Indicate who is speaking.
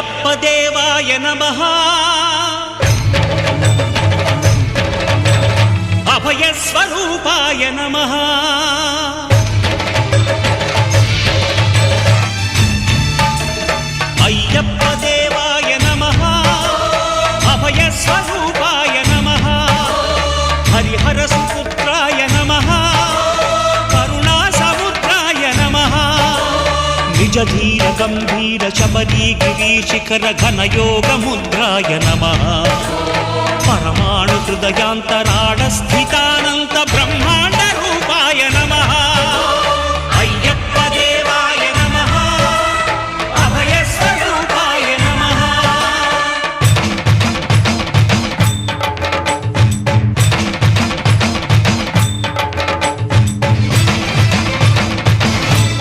Speaker 1: అయ్యప్ప దేవాయ నమః అభయ స్వరూపాయ నమః అయ్యప్ప దేవాయ నమః అభయ స్వరూపాయ నమః హరిహర సుపుత్రాయ నమః కరుణా సముద్రాయ నమః నిజ ధీర గంభీర శబరీ గిరి శిఖర ఘన యోగ ముద్రాయ నమః పరమాణు హృదయాంతరాళ స్థితానంత బ్రహ్మ